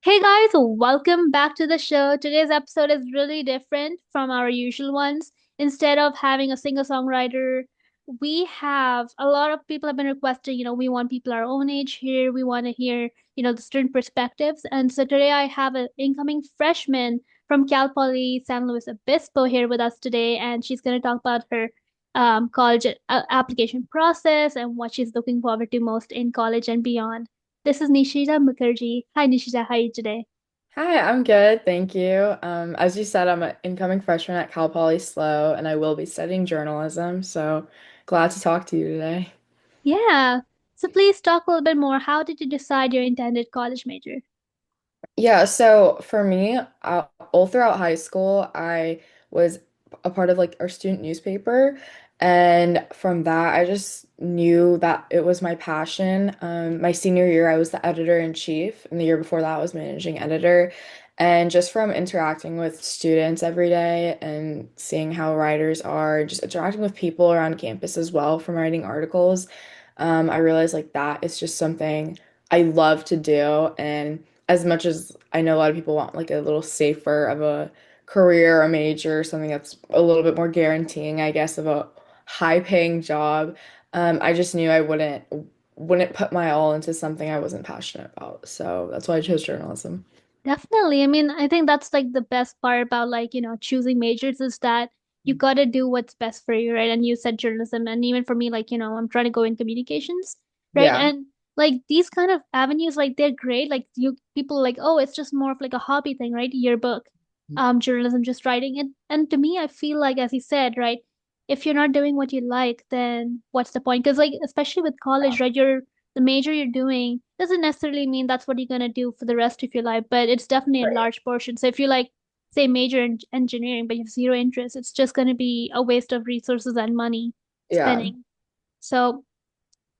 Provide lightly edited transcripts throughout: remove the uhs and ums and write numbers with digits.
Hey guys, welcome back to the show. Today's episode is really different from our usual ones. Instead of having a singer-songwriter, we have a lot of people have been requesting, we want people our own age here. We want to hear, the student perspectives. And so today I have an incoming freshman from Cal Poly San Luis Obispo here with us today, and she's going to talk about her college application process and what she's looking forward to most in college and beyond. This is Nishita Mukherjee. Hi, Nishita. How are you today? Hi, I'm good, thank you. As you said, I'm an incoming freshman at Cal Poly SLO, and I will be studying journalism, so glad to talk to you today. Yeah. So please talk a little bit more. How did you decide your intended college major? Yeah, so for me, all throughout high school, I was a part of like our student newspaper. And from that, I just knew that it was my passion. My senior year, I was the editor-in-chief, and the year before that, I was managing editor. And just from interacting with students every day and seeing how writers are, just interacting with people around campus as well from writing articles, I realized like that is just something I love to do. And as much as I know a lot of people want like a little safer of a career or major, something that's a little bit more guaranteeing, I guess, of a high paying job, I just knew I wouldn't put my all into something I wasn't passionate about. So that's why I chose journalism. Definitely. I mean, I think that's like the best part about choosing majors is that you got to do what's best for you, right? And you said journalism. And even for me, I'm trying to go in communications, right? Yeah. And like these kind of avenues, like they're great. Like people like, oh, it's just more of like a hobby thing, right? Yearbook, journalism, just writing it. And to me, I feel like, as you said, right? If you're not doing what you like, then what's the point? Because like, especially with college, right? The major you're doing doesn't necessarily mean that's what you're going to do for the rest of your life, but it's definitely a Right. large portion. So if you like, say, major in engineering, but you have zero interest, it's just going to be a waste of resources and money Yeah. spending. So,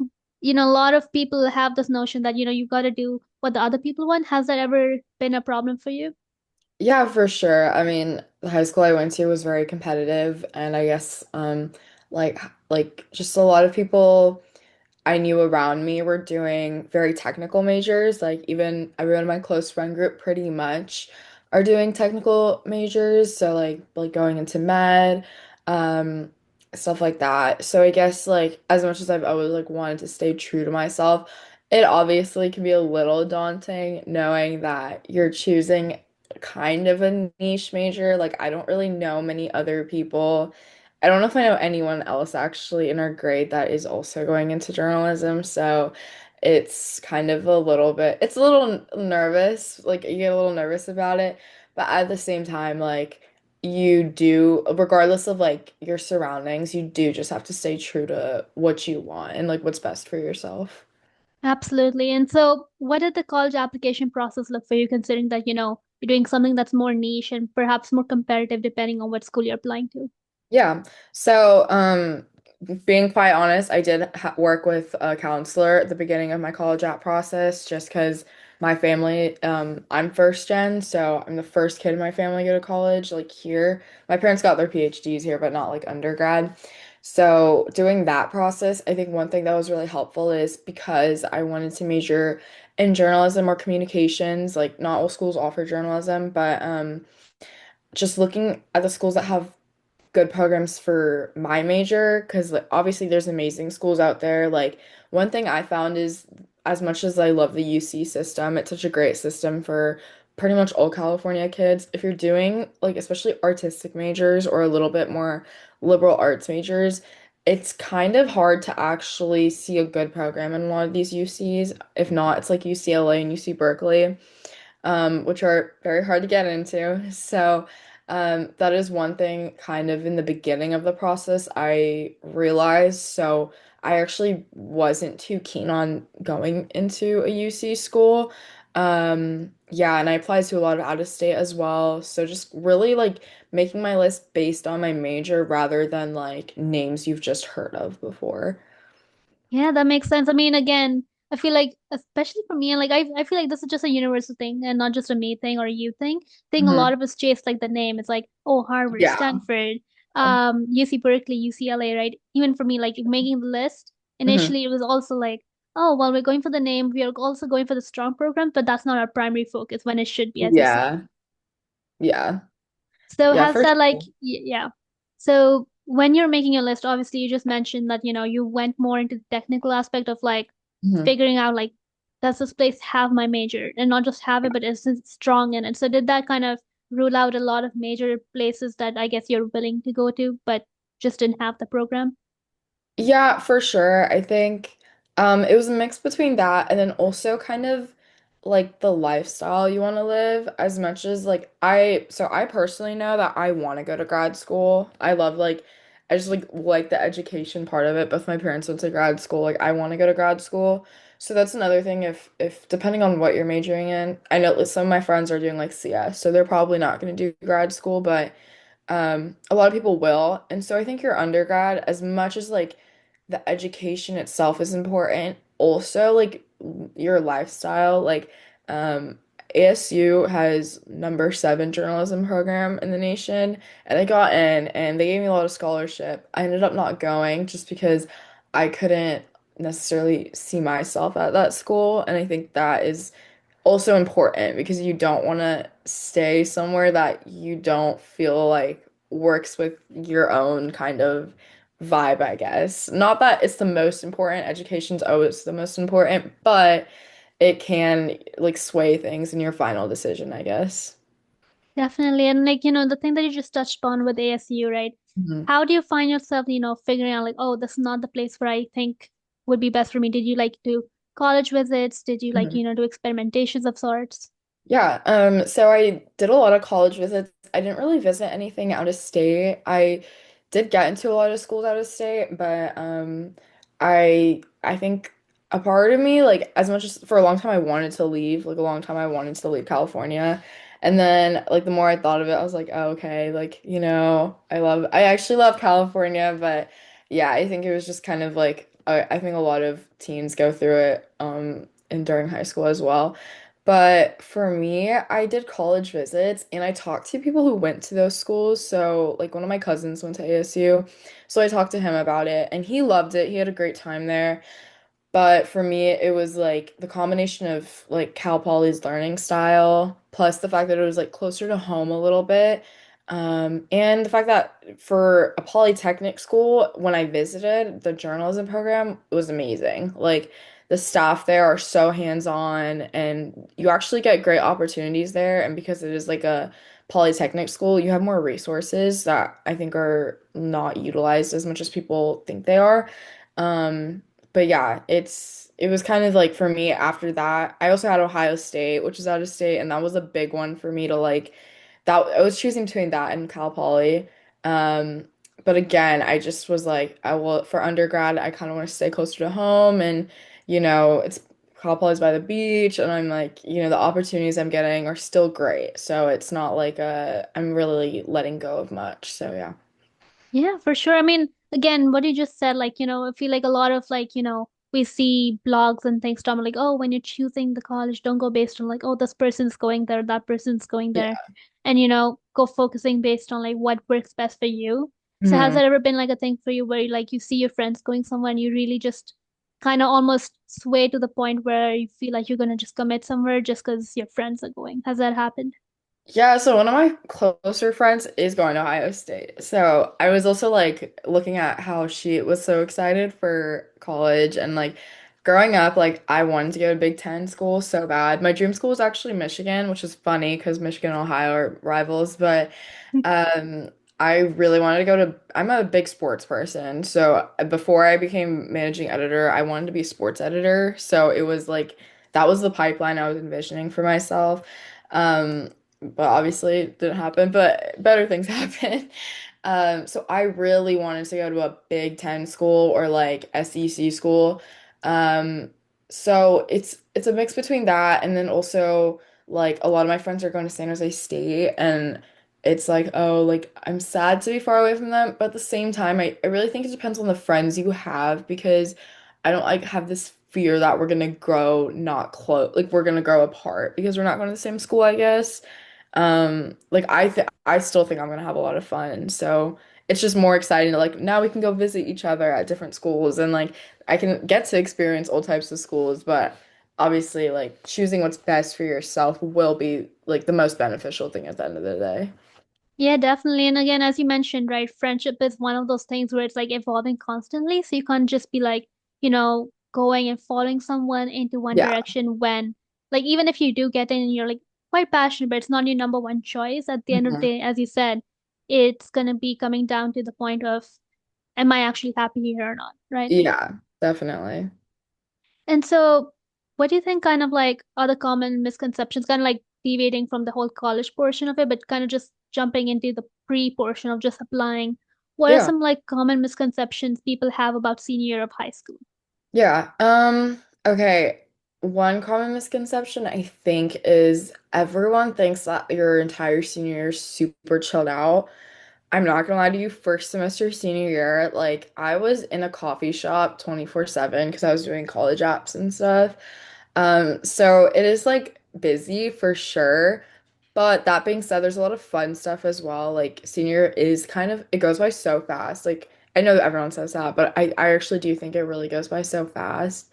a lot of people have this notion that, you got to do what the other people want. Has that ever been a problem for you? Yeah, for sure. I mean, the high school I went to was very competitive, and I guess like just a lot of people I knew around me were doing very technical majors. Like even everyone in my close friend group pretty much are doing technical majors. So like going into med, um, stuff like that. So I guess like as much as I've always like wanted to stay true to myself, it obviously can be a little daunting knowing that you're choosing kind of a niche major. Like I don't really know many other people. I don't know if I know anyone else actually in our grade that is also going into journalism, so it's kind of a little bit, it's a little nervous, like you get a little nervous about it, but at the same time, like you do, regardless of like your surroundings, you do just have to stay true to what you want and like what's best for yourself. Absolutely. And so, what did the college application process look for you, considering that, you're doing something that's more niche and perhaps more competitive depending on what school you're applying to? Yeah. So, being quite honest, I did ha work with a counselor at the beginning of my college app process just because my family, I'm first gen, so I'm the first kid in my family to go to college, like here. My parents got their PhDs here, but not like undergrad. So, doing that process, I think one thing that was really helpful is because I wanted to major in journalism or communications, like not all schools offer journalism, but just looking at the schools that have good programs for my major because like obviously there's amazing schools out there. Like one thing I found is as much as I love the UC system, it's such a great system for pretty much all California kids. If you're doing like especially artistic majors or a little bit more liberal arts majors, it's kind of hard to actually see a good program in a lot of these UCs. If not, it's like UCLA and UC Berkeley, which are very hard to get into. So, that is one thing kind of in the beginning of the process I realized. So, I actually wasn't too keen on going into a UC school. Yeah, and I applied to a lot of out of state as well. So, just really like making my list based on my major rather than like names you've just heard of before. Yeah, that makes sense. I mean, again, I feel like, especially for me, like I feel like this is just a universal thing and not just a me thing or a you thing. I think a lot Mhm. of us chase like the name. It's like, oh, Harvard, Yeah. Stanford, UC Berkeley, UCLA, right? Even for me, like making the list, Mhm. initially it was also like, oh, well, we're going for the name. We are also going for the strong program, but that's not our primary focus when it should be, as you said. Yeah. Yeah. So Yeah, has for that like sure. yeah. So when you're making your list, obviously you just mentioned that, you went more into the technical aspect of like Mhm. figuring out like does this place have my major and not just have it, but is it strong in it? So did that kind of rule out a lot of major places that I guess you're willing to go to, but just didn't have the program? Yeah, for sure. I think it was a mix between that and then also kind of like the lifestyle you want to live as much as like I personally know that I want to go to grad school. I love like I just like the education part of it. Both my parents went to grad school. Like I want to go to grad school. So that's another thing if depending on what you're majoring in. I know some of my friends are doing like CS, so they're probably not going to do grad school, but a lot of people will. And so I think your undergrad, as much as like the education itself is important, also like your lifestyle, like um ASU has #7 journalism program in the nation, and I got in and they gave me a lot of scholarship. I ended up not going just because I couldn't necessarily see myself at that school, and I think that is also important because you don't want to stay somewhere that you don't feel like works with your own kind of vibe, I guess. Not that it's the most important, education's always the most important, but it can like sway things in your final decision, I guess. Definitely. And like, the thing that you just touched upon with ASU, right? Mhm. How do you find yourself, figuring out like, oh, this is not the place where I think would be best for me? Did you like do college visits? Did you like, Mhm. do experimentations of sorts? Yeah, so I did a lot of college visits. I didn't really visit anything out of state. I did get into a lot of schools out of state, but I think a part of me, like as much as for a long time I wanted to leave, like a long time I wanted to leave California. And then like the more I thought of it, I was like, oh, okay, like, I actually love California, but yeah, I think it was just kind of like I think a lot of teens go through it and during high school as well. But for me, I did college visits and I talked to people who went to those schools. So, like, one of my cousins went to ASU. So, I talked to him about it and he loved it. He had a great time there. But for me, it was like the combination of like Cal Poly's learning style, plus the fact that it was like closer to home a little bit. And the fact that for a polytechnic school, when I visited the journalism program, it was amazing. Like the staff there are so hands-on and you actually get great opportunities there. And because it is like a polytechnic school, you have more resources that I think are not utilized as much as people think they are. Um, but yeah, it was kind of like for me after that. I also had Ohio State, which is out of state, and that was a big one for me to like that I was choosing between that and Cal Poly. Um, but again, I just was like, I will for undergrad, I kind of want to stay closer to home and it's Cal Poly's by the beach and I'm like, the opportunities I'm getting are still great. So it's not like I'm really letting go of much. So yeah. Yeah, for sure. I mean, again, what you just said, like, I feel like a lot of like, we see blogs and things, Tom, like, oh, when you're choosing the college, don't go based on like, oh, this person's going there, that person's going there. Yeah. And, go focusing based on like what works best for you. So has Mhm. that ever been like a thing for you where like you see your friends going somewhere and you really just kind of almost sway to the point where you feel like you're gonna just commit somewhere just because your friends are going? Has that happened? Yeah, so one of my closer friends is going to Ohio State. So I was also like looking at how she was so excited for college and like growing up, like I wanted to go to Big Ten school so bad. My dream school was actually Michigan, which is funny because Michigan and Ohio are rivals, but um I really wanted to go to I'm a big sports person. So before I became managing editor, I wanted to be a sports editor. So it was like that was the pipeline I was envisioning for myself. Um but obviously it didn't happen, but better things happen. So I really wanted to go to a Big Ten school or like SEC school. Um, so it's a mix between that and then also like a lot of my friends are going to San Jose State and it's like, oh, like I'm sad to be far away from them, but at the same time, I really think it depends on the friends you have because I don't like have this fear that we're gonna grow not close, like we're gonna grow apart because we're not going to the same school, I guess. Like I still think I'm gonna have a lot of fun. So it's just more exciting to like now we can go visit each other at different schools and like I can get to experience all types of schools, but obviously like choosing what's best for yourself will be like the most beneficial thing at the end of the day. Yeah, definitely. And again, as you mentioned, right, friendship is one of those things where it's like evolving constantly. So you can't just be like, going and following someone into one Yeah. direction when, like, even if you do get in and you're like quite passionate, but it's not your number one choice. At the end of the Mhm. day, as you said, it's gonna be coming down to the point of, am I actually happy here or not, right? Yeah, definitely. And so, what do you think kind of like are the common misconceptions, kind of like deviating from the whole college portion of it, but kind of just jumping into the pre portion of just applying? What are Yeah. some like common misconceptions people have about senior year of high school? Yeah. Okay. One common misconception I think is everyone thinks that your entire senior year is super chilled out. I'm not gonna lie to you, first semester senior year, like I was in a coffee shop 24/7 because I was doing college apps and stuff. So it is like busy for sure. But that being said, there's a lot of fun stuff as well. Like senior is kind of it goes by so fast. Like I know that everyone says that, but I actually do think it really goes by so fast.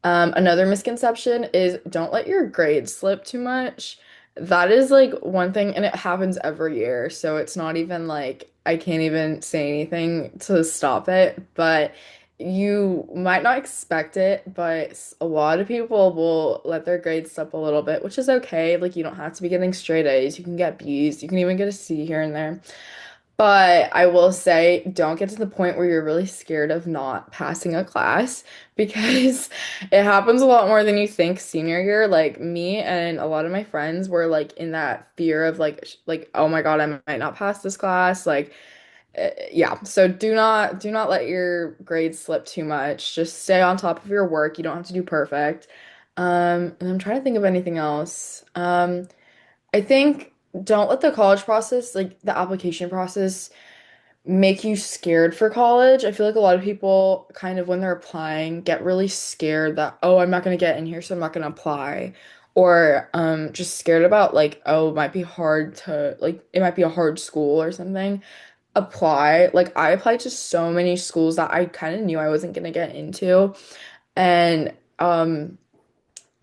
Another misconception is don't let your grades slip too much. That is like one thing, and it happens every year. So it's not even like I can't even say anything to stop it. But you might not expect it, but a lot of people will let their grades slip a little bit, which is okay. Like you don't have to be getting straight A's. You can get B's. You can even get a C here and there. But I will say, don't get to the point where you're really scared of not passing a class because it happens a lot more than you think senior year. Like me and a lot of my friends were like in that fear of like oh my God, I might not pass this class. Like yeah, so do not let your grades slip too much. Just stay on top of your work. You don't have to do perfect. And I'm trying to think of anything else. I think don't let the college process, like the application process, make you scared for college. I feel like a lot of people kind of when they're applying get really scared that, oh, I'm not going to get in here, so I'm not going to apply. Or just scared about like, oh, it might be hard to like it might be a hard school or something. Apply. Like I applied to so many schools that I kind of knew I wasn't going to get into. And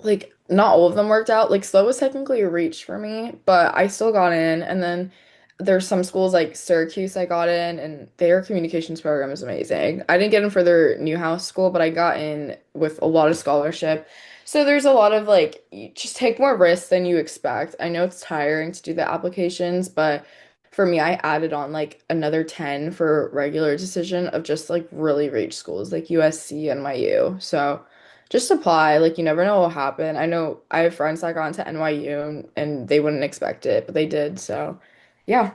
like not all of them worked out. Like SLO was technically a reach for me, but I still got in. And then there's some schools like Syracuse I got in, and their communications program is amazing. I didn't get in for their Newhouse school, but I got in with a lot of scholarship. So there's a lot of like you just take more risks than you expect. I know it's tiring to do the applications, but for me, I added on like another 10 for regular decision of just like really reach schools like USC and NYU. So just apply. Like you never know what will happen. I know I have friends that got into NYU and they wouldn't expect it, but they did. So yeah.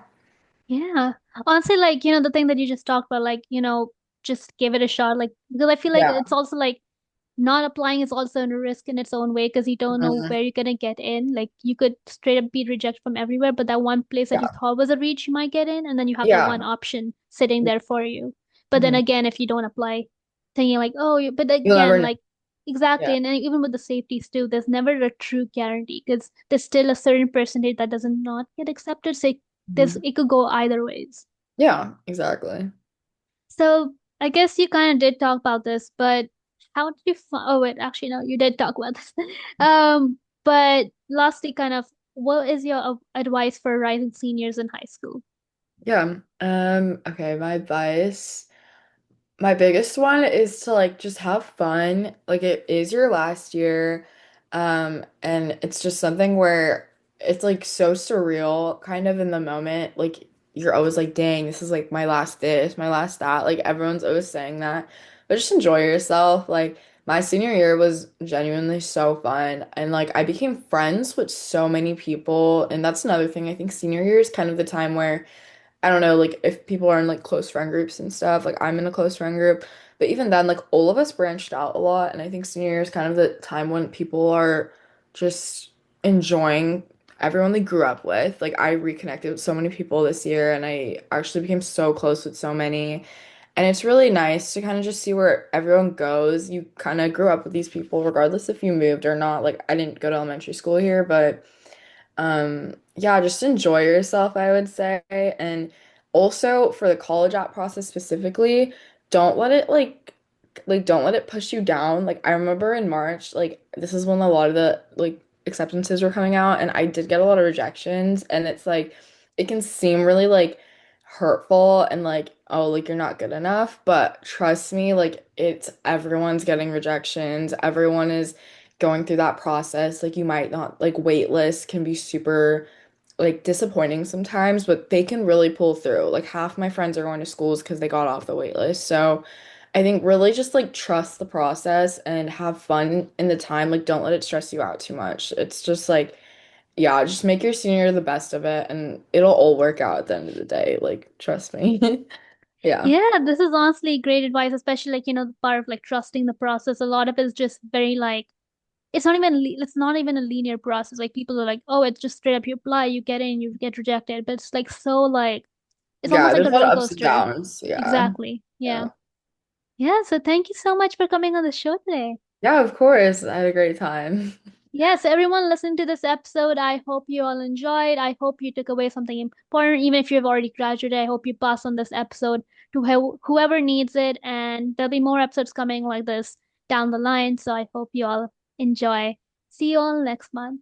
Yeah. Honestly, like, the thing that you just talked about, like, just give it a shot. Like, because I feel like Yeah. it's also like not applying is also a risk in its own way because you don't know Mhm. where you're gonna get in. Like, you could straight up be rejected from everywhere, but that one place that you Yeah. thought was a reach, you might get in, and then you have that one Yeah. option sitting there for you. But then Mhm. again, if you don't apply, thinking like, oh, but You'll never again, know. like, Yeah. exactly. And then even with the safeties too, there's never a true guarantee because there's still a certain percentage that doesn't not get accepted. So Mhm. it could go either ways. Yeah, exactly. So I guess you kind of did talk about this, but how did you find? Oh wait, actually no, you did talk about this. But lastly, kind of, what is your advice for rising seniors in high school? Yeah. Okay, my advice. My biggest one is to like just have fun. Like it is your last year. And it's just something where it's like so surreal kind of in the moment. Like you're always like, dang, this is like my last this, my last that. Like everyone's always saying that. But just enjoy yourself. Like my senior year was genuinely so fun. And like I became friends with so many people. And that's another thing. I think senior year is kind of the time where I don't know, like if people are in like close friend groups and stuff, like I'm in a close friend group, but even then, like all of us branched out a lot, and I think senior year is kind of the time when people are just enjoying everyone they grew up with. Like I reconnected with so many people this year, and I actually became so close with so many, and it's really nice to kind of just see where everyone goes. You kind of grew up with these people, regardless if you moved or not. Like I didn't go to elementary school here, but. Yeah, just enjoy yourself, I would say. And also for the college app process specifically, don't let it like like don't let it push you down. Like I remember in March, like this is when a lot of the like acceptances were coming out and I did get a lot of rejections and it's like it can seem really like hurtful and like oh like you're not good enough, but trust me, like it's everyone's getting rejections. Everyone is going through that process. Like you might not like wait lists can be super like disappointing sometimes, but they can really pull through. Like half my friends are going to schools because they got off the wait list. So I think really just like trust the process and have fun in the time. Like don't let it stress you out too much. It's just like, yeah, just make your senior year the best of it and it'll all work out at the end of the day. Like trust me. Yeah. Yeah, this is honestly great advice, especially like, the part of like trusting the process. A lot of it is just very like it's not even a linear process. Like people are like, oh, it's just straight up you apply, you get in, you get rejected. But it's like so like it's almost Yeah, like there's a a lot roller of ups and coaster. downs. Yeah. Exactly. Yeah. Yeah. Yeah. So thank you so much for coming on the show today. Yeah, of course. I had a great time. Yes, everyone listening to this episode, I hope you all enjoyed. I hope you took away something important. Even if you've already graduated, I hope you pass on this episode to whoever needs it. And there'll be more episodes coming like this down the line. So I hope you all enjoy. See you all next month.